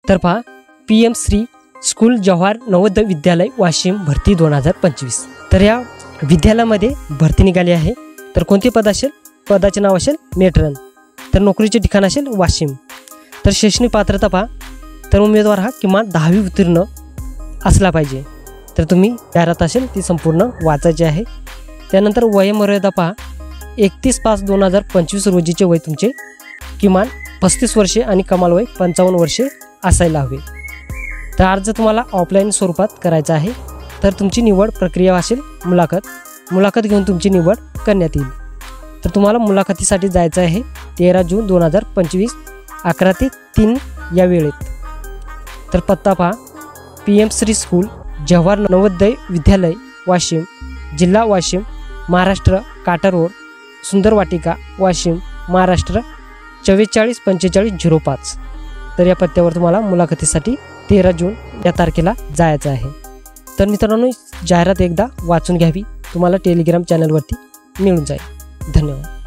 तर पहा PM Shri school Jawahar Navodaya Vidyalaya Washim भरती 2025। तर या विद्यालयामध्ये भरती निघाली आहे। तर कोणते पद असेल? पदाचे नाव असेल मेट्रन। तर नोकरीचे ठिकाण असेल वाशिम। तर शैक्षणिक पात्रता पहा, तर उमेदवार हा किमान 10वी उत्तीर्ण असला पाहिजे। तर तुम्ही जाहिरात असेल ती संपूर्ण वाचायची आहे। त्यानंतर वयोमर्यादा पहा, 31/5/2025 रोजीचे वय तुमचे किमान 35 वर्षे आणि कमाल वय 55 वर्षे असायला हवे। तर अर्ज तुम्हाला ऑफलाईन स्वरूपात करायचा आहे। तर तुमची निवड प्रक्रिया असेल मुलाखत घेऊन तुमची निवड करण्यात येईल। तर तुम्हाला मुलाखतीसाठी जायचं आहे 13 जून 2025 11 ते 3 या वेळेत। तर पत्ता पहा, PM श्री स्कूल जवाहर नवोदय विद्यालय वाशिम, जिल्हा वाशिम, महाराष्ट्र, काटा रोड, सुंदर वाटिका वाशिम, महाराष्ट्र 444505। तर या पत्त्यावर तुम्हाला मुलाखतीसाठी 13 जून या तारखेला जायचं आहे। तर मित्रांनो, जाहिरात एकदा वाचून घ्यावी, तुम्हाला टेलिग्राम चॅनलवरती मिळून जाईल। धन्यवाद।